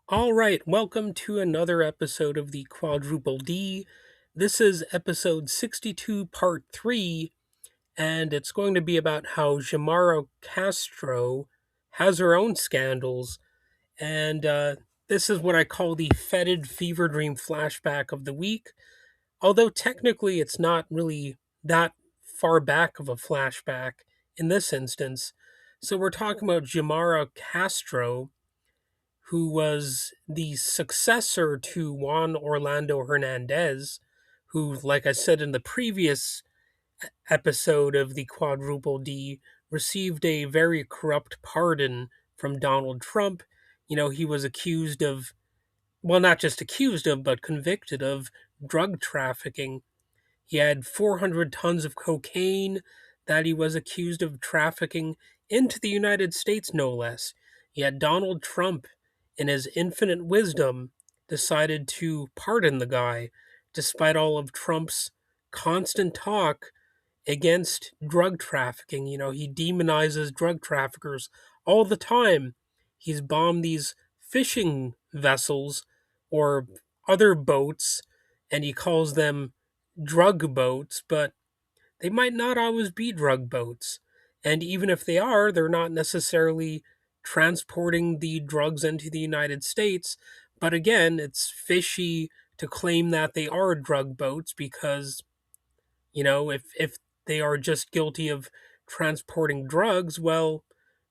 All right, welcome to another episode of the Quadruple D. This is episode 62, part 3, and it's going to be about how Xiomara Castro has her own scandals. And this is what I call the fetid fever dream flashback of the week, although technically it's not really that far back of a flashback in this instance. So we're talking about Xiomara Castro, who was the successor to Juan Orlando Hernandez, who, like I said in the previous episode of the Quadruple D, received a very corrupt pardon from Donald Trump. He was accused of, well, not just accused of, but convicted of drug trafficking. He had 400 tons of cocaine that he was accused of trafficking into the United States, no less. Yet Donald Trump, in his infinite wisdom, decided to pardon the guy, despite all of Trump's constant talk against drug trafficking. He demonizes drug traffickers all the time. He's bombed these fishing vessels or other boats, and he calls them drug boats, but they might not always be drug boats. And even if they are, they're not necessarily transporting the drugs into the United States. But again, it's fishy to claim that they are drug boats because, if they are just guilty of transporting drugs, well,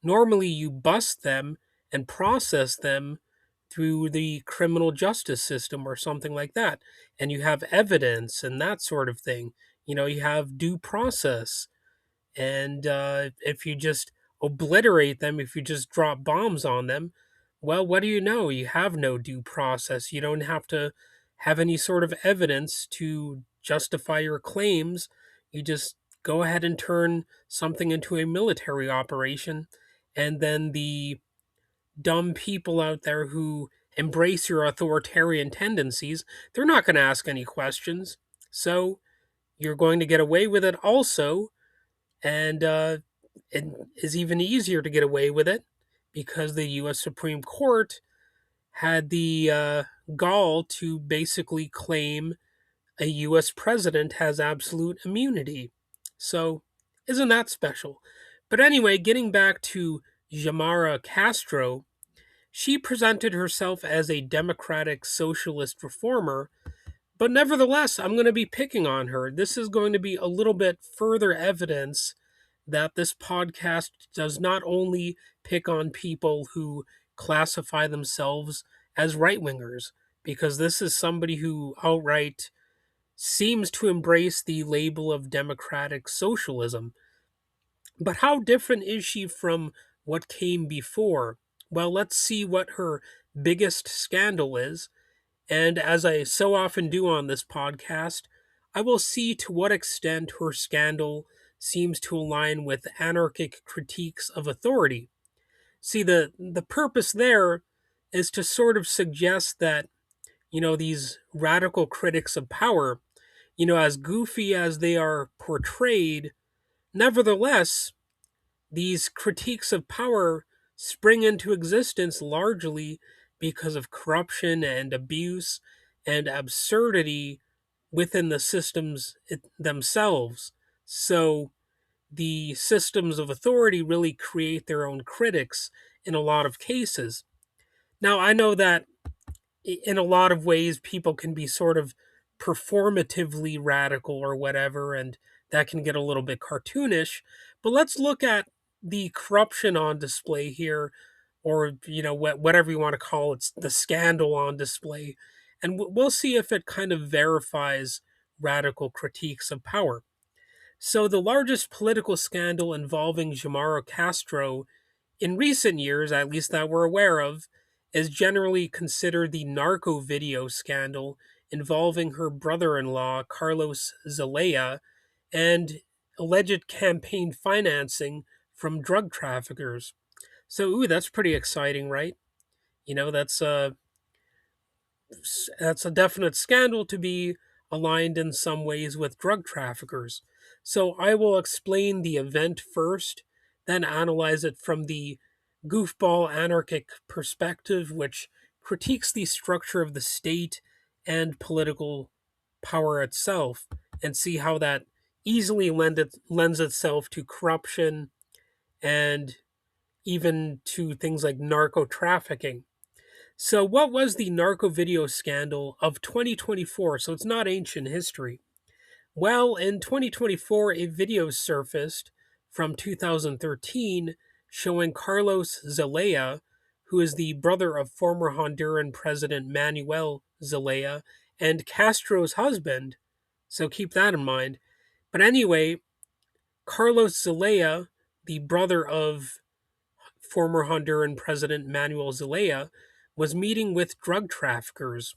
normally you bust them and process them through the criminal justice system or something like that. And you have evidence and that sort of thing. You have due process. And if you just obliterate them, if you just drop bombs on them, well, what do you know? You have no due process. You don't have to have any sort of evidence to justify your claims. You just go ahead and turn something into a military operation. And then the dumb people out there who embrace your authoritarian tendencies, they're not going to ask any questions. So you're going to get away with it also, and it is even easier to get away with it because the U.S. Supreme Court had the gall to basically claim a U.S. president has absolute immunity. So, isn't that special? But anyway, getting back to Xiomara Castro, she presented herself as a democratic socialist reformer, but nevertheless, I'm going to be picking on her. This is going to be a little bit further evidence that this podcast does not only pick on people who classify themselves as right wingers, because this is somebody who outright seems to embrace the label of democratic socialism. But how different is she from what came before? Well, let's see what her biggest scandal is. And as I so often do on this podcast, I will see to what extent her scandal seems to align with anarchic critiques of authority. See, the purpose there is to sort of suggest that, these radical critics of power, as goofy as they are portrayed, nevertheless, these critiques of power spring into existence largely because of corruption and abuse and absurdity within the systems themselves. So the systems of authority really create their own critics in a lot of cases. Now, I know that in a lot of ways people can be sort of performatively radical or whatever, and that can get a little bit cartoonish. But let's look at the corruption on display here, or whatever you want to call it, the scandal on display, and we'll see if it kind of verifies radical critiques of power. So the largest political scandal involving Xiomara Castro in recent years, at least that we're aware of, is generally considered the narco video scandal involving her brother in law, Carlos Zelaya, and alleged campaign financing from drug traffickers. So, that's pretty exciting, right? You know, that's a definite scandal to be aligned in some ways with drug traffickers. So I will explain the event first, then analyze it from the goofball anarchic perspective, which critiques the structure of the state and political power itself, and see how that easily lends itself to corruption and even to things like narco trafficking. So, what was the narco video scandal of 2024? So, it's not ancient history. Well, in 2024, a video surfaced from 2013 showing Carlos Zelaya, who is the brother of former Honduran President Manuel Zelaya and Castro's husband. So keep that in mind. But anyway, Carlos Zelaya, the brother of former Honduran President Manuel Zelaya, was meeting with drug traffickers.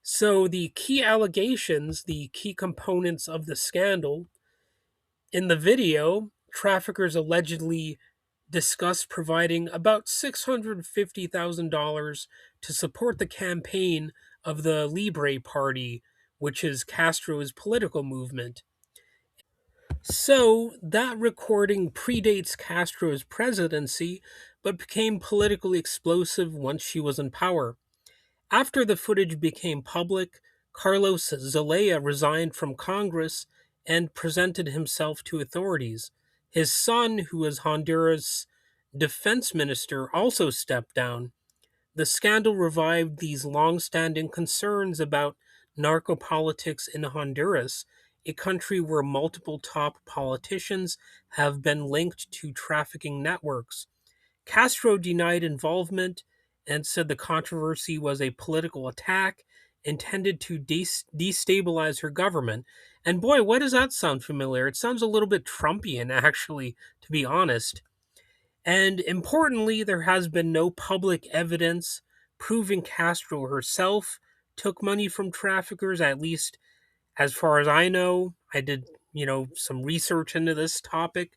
So, the key allegations, the key components of the scandal in the video, traffickers allegedly discussed providing about $650,000 to support the campaign of the Libre Party, which is Castro's political movement. So, that recording predates Castro's presidency, but became politically explosive once she was in power. After the footage became public, Carlos Zelaya resigned from Congress and presented himself to authorities. His son, who was Honduras' defense minister, also stepped down. The scandal revived these long-standing concerns about narco-politics in Honduras, a country where multiple top politicians have been linked to trafficking networks. Castro denied involvement and said the controversy was a political attack intended to destabilize her government. And boy, why does that sound familiar? It sounds a little bit Trumpian, actually, to be honest. And importantly, there has been no public evidence proving Castro herself took money from traffickers, at least as far as I know. I did, some research into this topic,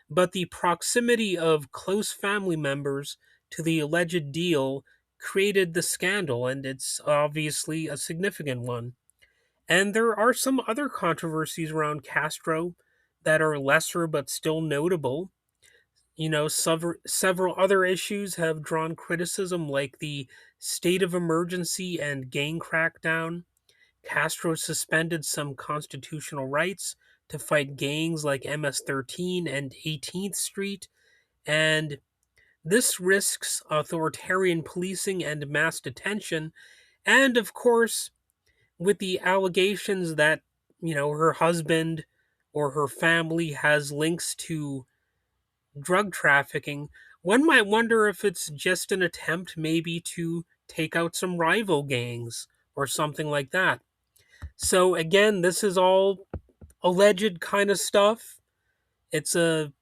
but the proximity of close family members to the alleged deal created the scandal, and it's obviously a significant one. And there are some other controversies around Castro that are lesser but still notable. Several other issues have drawn criticism, like the state of emergency and gang crackdown. Castro suspended some constitutional rights to fight gangs like MS-13 and 18th Street, and this risks authoritarian policing and mass detention. And of course, with the allegations that, her husband or her family has links to drug trafficking, one might wonder if it's just an attempt maybe to take out some rival gangs or something like that. So again, this is all alleged kind of stuff. It's a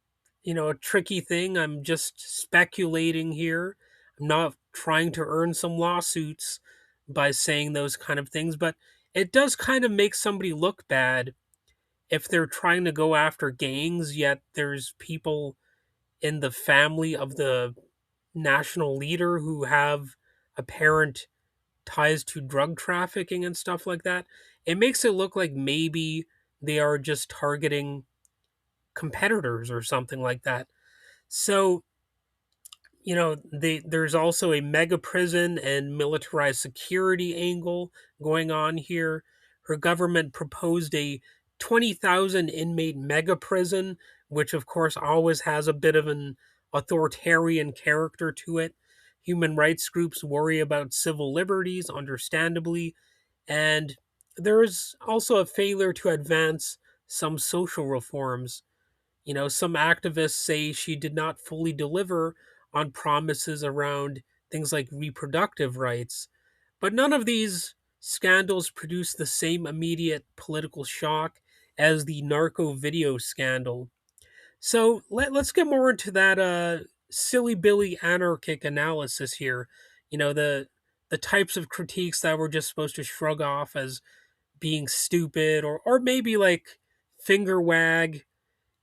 tricky thing. I'm just speculating here. I'm not trying to earn some lawsuits by saying those kind of things, but it does kind of make somebody look bad if they're trying to go after gangs, yet there's people in the family of the national leader who have apparent ties to drug trafficking and stuff like that. It makes it look like maybe they are just targeting competitors or something like that. So, there's also a mega prison and militarized security angle going on here. Her government proposed a 20,000 inmate mega prison, which of course always has a bit of an authoritarian character to it. Human rights groups worry about civil liberties, understandably, and there is also a failure to advance some social reforms. Some activists say she did not fully deliver on promises around things like reproductive rights. But none of these scandals produced the same immediate political shock as the narco video scandal. So let's get more into that silly Billy anarchic analysis here. The types of critiques that we're just supposed to shrug off as being stupid, or maybe like finger wag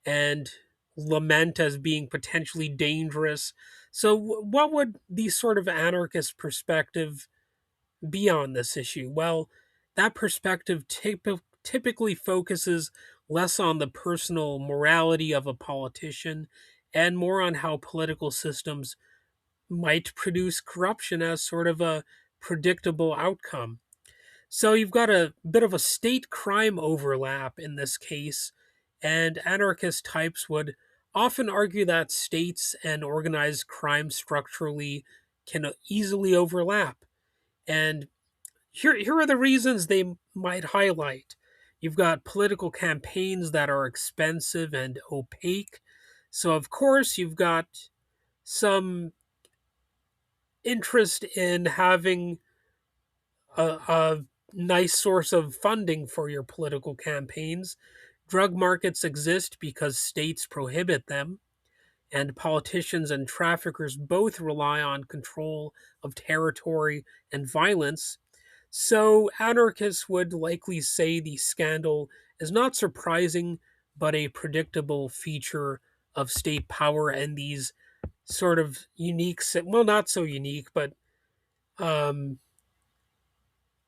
and lament as being potentially dangerous. So, what would the sort of anarchist perspective be on this issue? Well, that perspective typically focuses less on the personal morality of a politician and more on how political systems might produce corruption as sort of a predictable outcome. So you've got a bit of a state crime overlap in this case, and anarchist types would often argue that states and organized crime structurally can easily overlap. And here are the reasons they might highlight. You've got political campaigns that are expensive and opaque. So, of course, you've got some interest in having a nice source of funding for your political campaigns. Drug markets exist because states prohibit them, and politicians and traffickers both rely on control of territory and violence. So, anarchists would likely say the scandal is not surprising, but a predictable feature of state power and these sort of unique, well, not so unique, but um,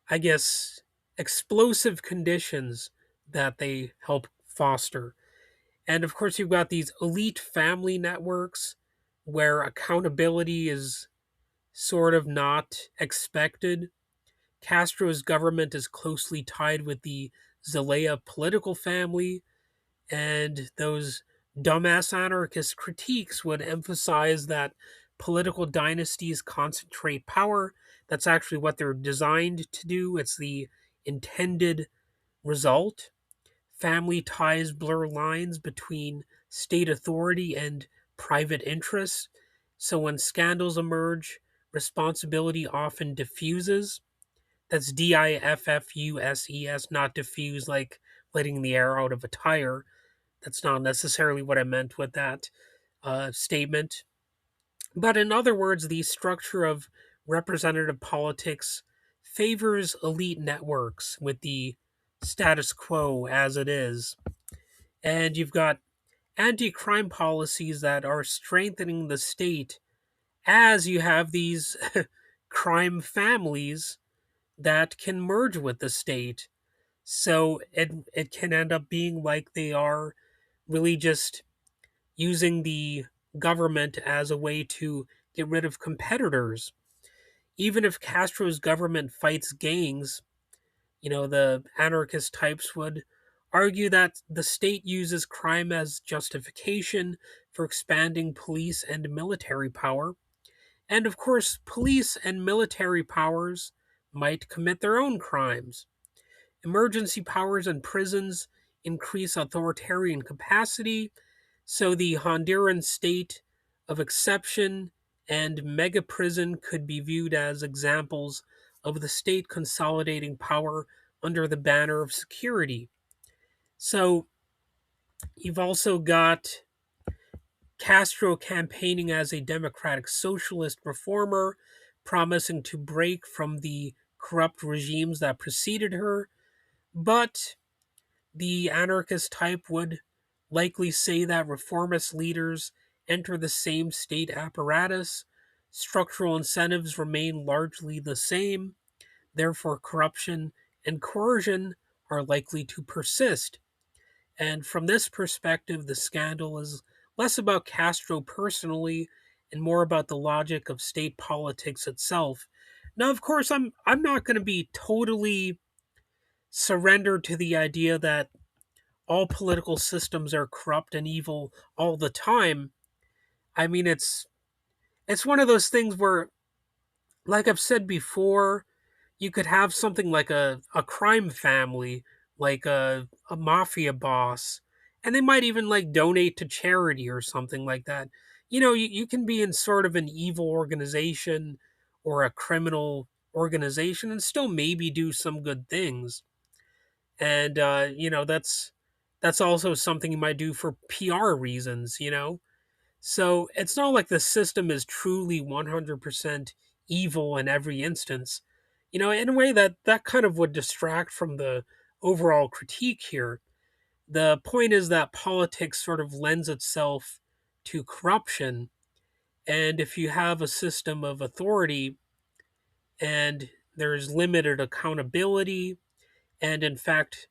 I guess, explosive conditions that they help foster. And of course, you've got these elite family networks where accountability is sort of not expected. Castro's government is closely tied with the Zelaya political family, and those dumbass anarchist critiques would emphasize that political dynasties concentrate power. That's actually what they're designed to do, it's the intended result. Family ties blur lines between state authority and private interests. So when scandals emerge, responsibility often diffuses. That's diffuses, not diffuse like letting the air out of a tire. That's not necessarily what I meant with that statement. But in other words, the structure of representative politics favors elite networks with the status quo as it is. And you've got anti crime policies that are strengthening the state as you have these crime families that can merge with the state. So it can end up being like they are really just using the government as a way to get rid of competitors. Even if Castro's government fights gangs, the anarchist types would argue that the state uses crime as justification for expanding police and military power. And of course, police and military powers might commit their own crimes. Emergency powers and prisons increase authoritarian capacity, so the Honduran state of exception and mega prison could be viewed as examples of the state consolidating power under the banner of security. So you've also got Castro campaigning as a democratic socialist reformer, promising to break from the corrupt regimes that preceded her. But the anarchist type would likely say that reformist leaders enter the same state apparatus, structural incentives remain largely the same, therefore, corruption and coercion are likely to persist. And from this perspective, the scandal is less about Castro personally and more about the logic of state politics itself. Now, of course, I'm not going to be totally surrendered to the idea that all political systems are corrupt and evil all the time. I mean, it's one of those things where, like I've said before, you could have something like a crime family, like a mafia boss, and they might even like donate to charity or something like that. You can be in sort of an evil organization or a criminal organization and still maybe do some good things. And that's also something you might do for PR reasons. So it's not like the system is truly 100% evil in every instance. In a way that kind of would distract from the overall critique here. The point is that politics sort of lends itself to corruption, and if you have a system of authority and there's limited accountability, and in fact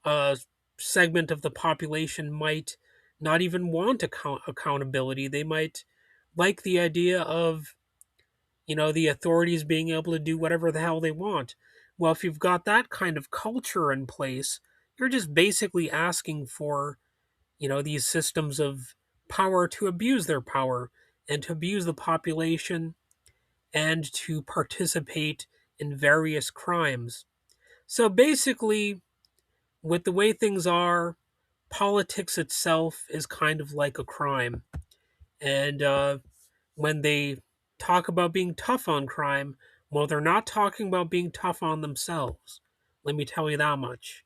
a segment of the population might not even want accountability. They might like the idea of the authorities being able to do whatever the hell they want. Well, if you've got that kind of culture in place, you're just basically asking for, these systems of power to abuse their power and to abuse the population and to participate in various crimes. So basically, with the way things are, politics itself is kind of like a crime. And when they talk about being tough on crime, well, they're not talking about being tough on themselves. Let me tell you that much.